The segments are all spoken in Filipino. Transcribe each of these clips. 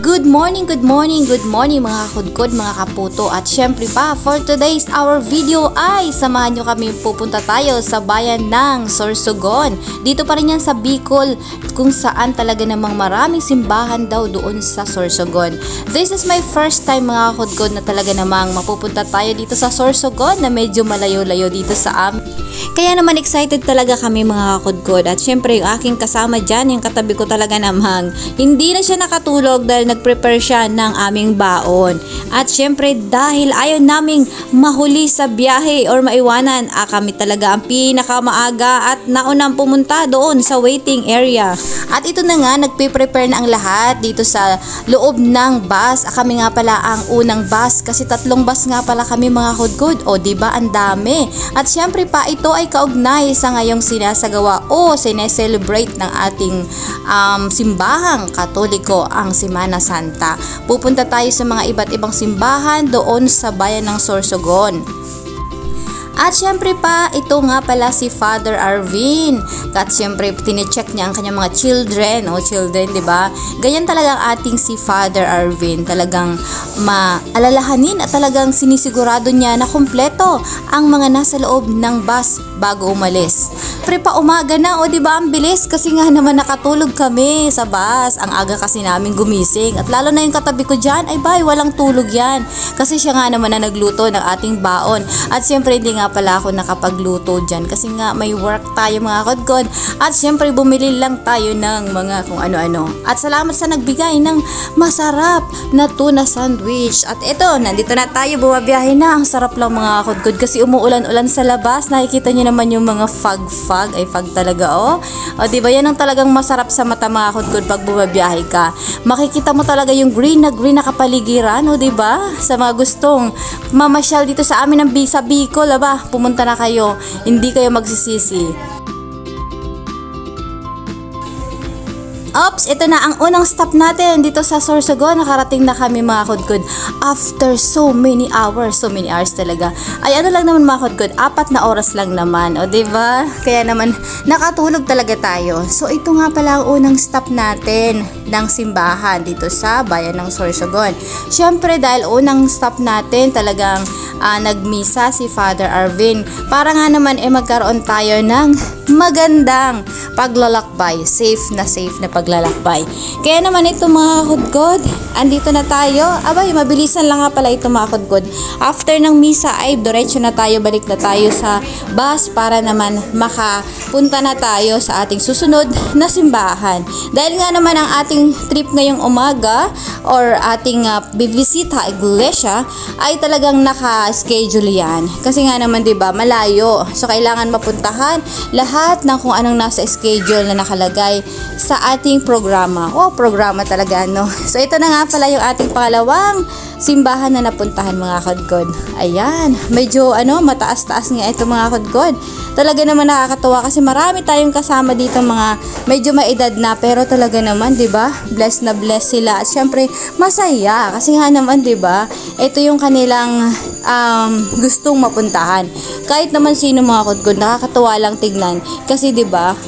Good morning mga kakudkod, mga kaputo. At syempre pa, for today's our video ay samahan nyo kami, pupunta tayo sa bayan ng Sorsogon. Dito pa rin yan sa Bicol, kung saan talaga namang maraming simbahan daw doon sa Sorsogon. This is my first time mga kakudkod na talaga namang mapupunta tayo dito sa Sorsogon na medyo malayo-layo dito sa amin. Kaya naman excited talaga kami mga kakudkod. At syempre yung aking kasama dyan, yung katabi ko talaga namang hindi na siya nakatulog dahil nag-prepare siya ng aming baon. At syempre dahil ayaw naming mahuli sa biyahe or maiwanan, kami talaga ang pinakamaaga at naunang pumunta doon sa waiting area. At ito na nga, nagpe-prepare na ang lahat dito sa loob ng bus. Kami nga pala ang unang bus kasi 3 bus nga pala kami mga kakudkod. O diba, ang dami. At syempre pa, ito ay kaugnay sa ngayong sinasagawa o sineselebrate ng ating simbahang Katoliko, ang Semana Santa. Pupunta tayo sa mga iba't ibang simbahan doon sa bayan ng Sorsogon. At syempre pa, ito nga pala si Father Arvin. At syempre, tine-check niya ang kanyang mga children, di ba? Ganyan talaga ang ating si Father Arvin. Talagang maalalahanin at talagang sinisigurado niya na kumpleto ang mga nasa loob ng bus bago umalis. Pre pa umaga na, o di ba, ang bilis kasi nga naman nakatulog kami sa bus. Ang aga kasi namin gumising. At lalo na yung katabi ko dyan, ay bay, walang tulog yan. Kasi siya nga naman na nagluto ng ating baon. At syempre, hindi nga pala ako nakapagluto dyan kasi nga may work tayo mga kakudkod. At syempre, bumili lang tayo ng mga kung ano-ano. At salamat sa nagbigay ng masarap na tuna sandwich. At ito, nandito na tayo, bumabiyahe na. Ang sarap lang mga kakudkod kasi umuulan-ulan sa labas. Nakikita niyo naman yung mga fog talaga, oh. O diba, yan ang talagang masarap sa mata mga kakudkod pag bumabiyahe ka. Makikita mo talaga yung green na kapaligiran, o diba? Sa mga gustong mamasyal dito sa amin sa Bicol, aba, pumunta na kayo. Hindi kayo magsisisi. Ops, ito na ang unang stop natin dito sa Sorsogon. Nakarating na kami mga kakudkod after so many hours talaga. Ay ano lang naman mga kakudkod, 4 na oras lang naman, o diba? Kaya naman nakatulog talaga tayo. So ito nga pala ang unang stop natin ng simbahan dito sa bayan ng Sorsogon. Syempre dahil unang stop natin talagang nagmisa si Father Arvin para nga naman magkaroon tayo ng magandang paglalakbay, safe na paglalakbay. Kaya naman ito mga kakudkod, andito na tayo. Abay, mabilisan lang nga pala ito mga kakudkod. After ng misa ay diretso na tayo, balik na tayo sa bus para naman makapunta na tayo sa ating susunod na simbahan. Dahil nga naman ang ating trip ngayong umaga or ating bibisita iglesia ay talagang naka-schedule yan. Kasi nga naman 'di ba, malayo. So kailangan mapuntahan lahat ng kung anong nasa schedule na nakalagay sa ating programa. Programa talaga, no? So ito na nga pala yung ating pangalawang simbahan na napuntahan mga kakudkod. Ayan, medyo mataas-taas nga ito mga kakudkod. Talaga naman nakakatuwa kasi marami tayong kasama dito mga medyo maedad na, pero talaga naman 'di ba? Blessed na blessed sila. At syempre masaya kasi nga naman 'di ba? Ito yung kanilang gustong mapuntahan. Kahit naman sino mga kakudkod, nakakatuwa lang tignan kasi 'di ba?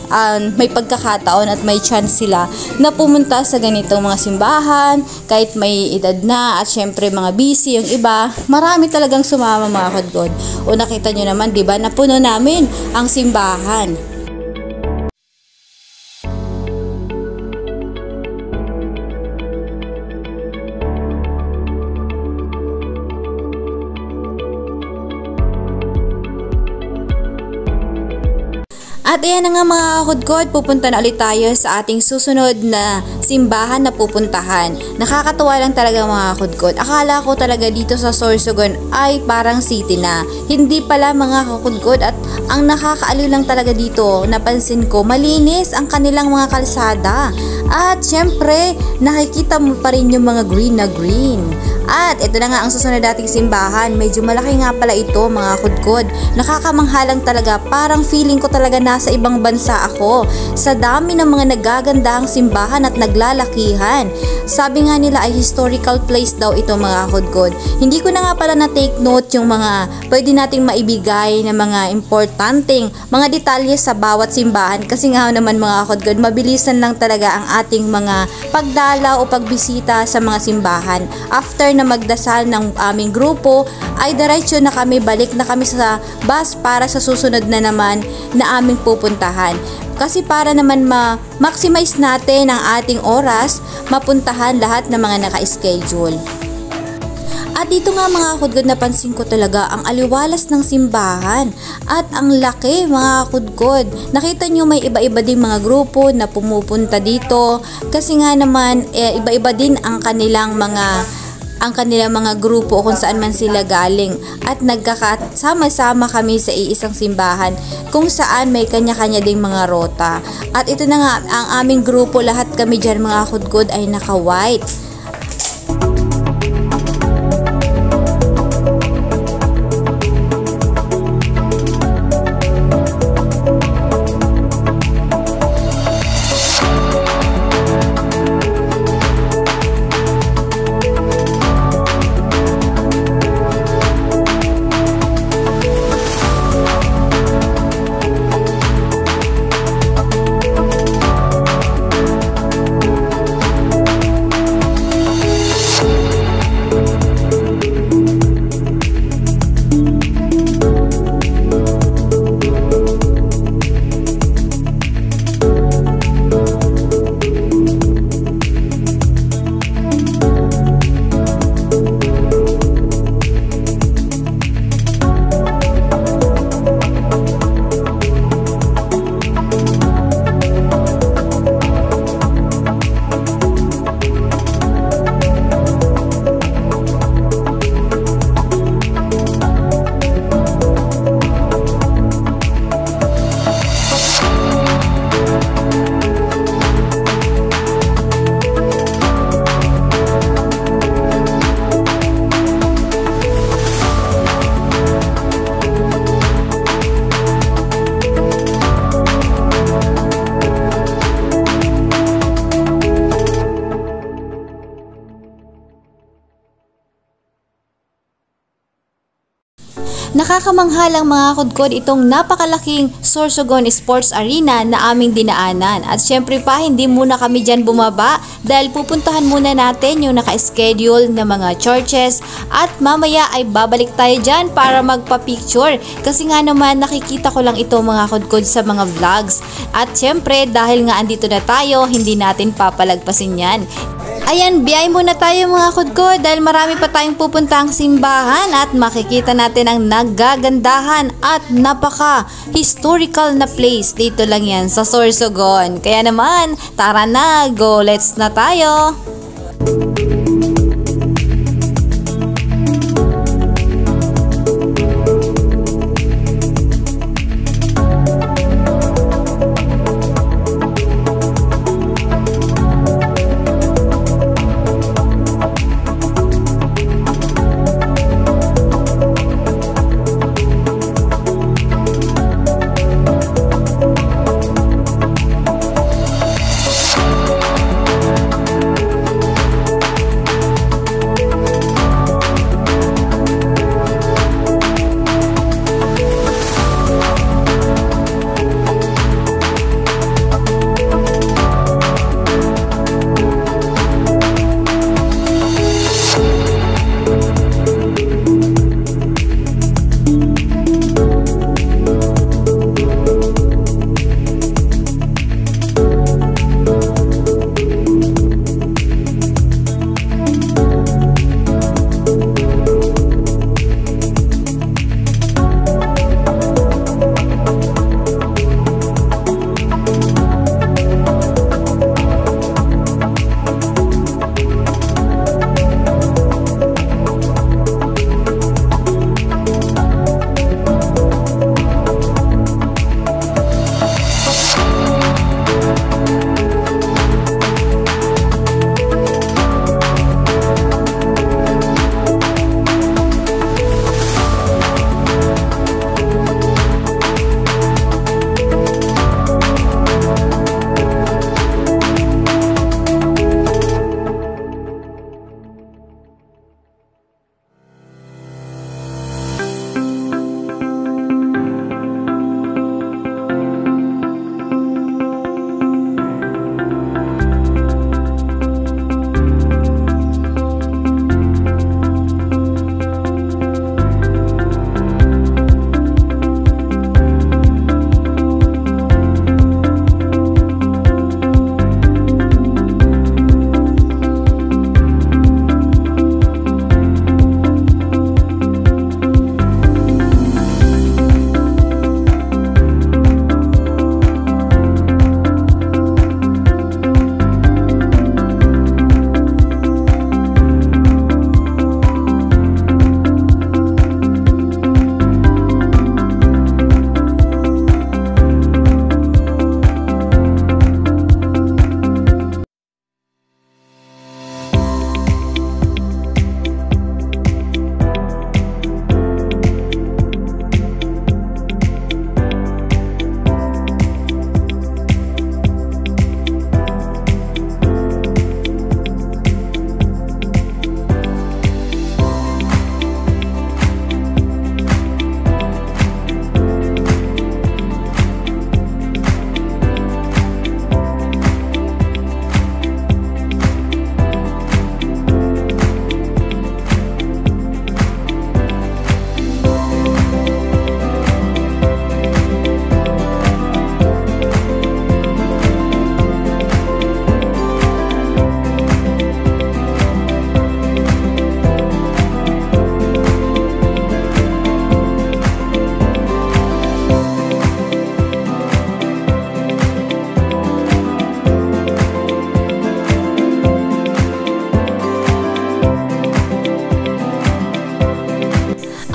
May pagkakataon at may chance sila na pumunta sa ganitong mga simbahan kahit may edad na at syempre mga busy yung iba. Marami talagang sumama mga kakudkod. O nakita nyo naman 'di ba, napuno namin ang simbahan. At ayan na nga mga kakudkod, pupunta na ulit tayo sa ating susunod na simbahan na pupuntahan. Nakakatuwa lang talaga mga kakudkod. Akala ko talaga dito sa Sorsogon ay parang city na. Hindi pala mga kakudkod, at ang nakakaaliw lang talaga dito, napansin ko, malinis ang kanilang mga kalsada. At syempre, nakikita mo pa rin yung mga green na green. At ito na nga ang susunod nating simbahan. Medyo malaki nga pala ito mga kudkod. Nakakamanghalang talaga, parang feeling ko talaga nasa ibang bansa ako. Sa dami ng mga nagagandahang simbahan at naglalakihan. Sabi nga nila ay historical place daw ito mga kudkod. Hindi ko na nga pala na-take note yung mga pwede nating maibigay na mga importanteng mga detalye sa bawat simbahan. Kasi nga naman mga kudkod, mabilisan lang talaga ang ating mga pagdalaw o pagbisita sa mga simbahan. After na magdasal ng aming grupo ay diretso na kami, balik na kami sa bus para sa susunod na naman na aming pupuntahan. Kasi para naman ma-maximize natin ang ating oras, mapuntahan lahat ng mga naka-schedule. At dito nga mga kudkod, napansin ko talaga ang aliwalas ng simbahan at ang laki mga kudkod. Nakita nyo may iba-iba din mga grupo na pumupunta dito kasi nga naman iba-iba din ang kanilang mga grupo kung saan man sila galing, at nagkakasama-sama kami sa iisang simbahan kung saan may kanya-kanya ding mga rota. At ito na nga ang aming grupo, lahat kami dyan mga kudkod ay naka-white. Nakakamanghalang mga kudkod itong napakalaking Sorsogon Sports Arena na aming dinaanan. At syempre pa, hindi muna kami dyan bumaba dahil pupuntahan muna natin yung naka-schedule na mga churches at mamaya ay babalik tayo dyan para magpa-picture. Kasi nga naman nakikita ko lang ito mga kudkod sa mga vlogs. At syempre dahil nga andito na tayo, hindi natin papalagpasin yan. Ayan, biyay muna tayo mga kudkod dahil marami pa tayong pupuntang simbahan at makikita natin ang nagagandahan at napaka-historical na place. Dito lang yan sa Sorsogon. Kaya naman, tara na, go, let's na tayo!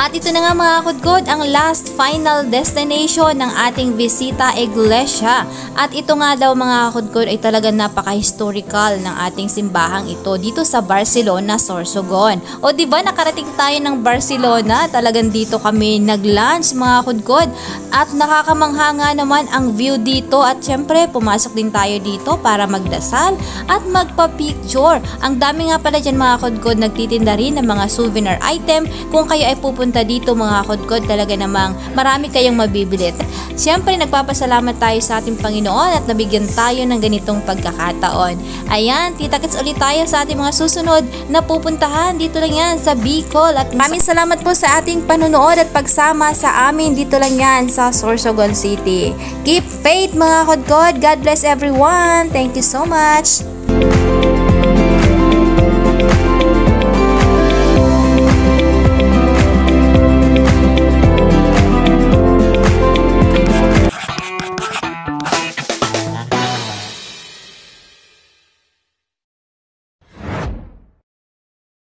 At ito na nga mga kudkod, ang last final destination ng ating Visita Iglesia. At ito nga daw mga kudkod ay talagang napaka-historical ng ating simbahang ito dito sa Barcelona, Sorsogon. O diba nakarating tayo ng Barcelona, talagang dito kami nag-lunch mga kudkod. At nakakamangha nga naman ang view dito at syempre pumasok din tayo dito para magdasal at magpa-picture. Ang dami nga pala dyan mga kudkod, nagtitinda rin ng mga souvenir item. Kung kayo ay pupunta dito mga kudkod, talaga namang marami kayong mabibili. Siyempre nagpapasalamat tayo sa ating Panginoon at nabigyan tayo ng ganitong pagkakataon. Ayan, kita-kits ulit tayo sa ating mga susunod na pupuntahan. Dito lang yan sa Bicol. At maraming salamat po sa ating panunood at pagsama sa amin. Dito lang yan sa Sorsogon City. Keep faith mga kudkod. God bless everyone. Thank you so much.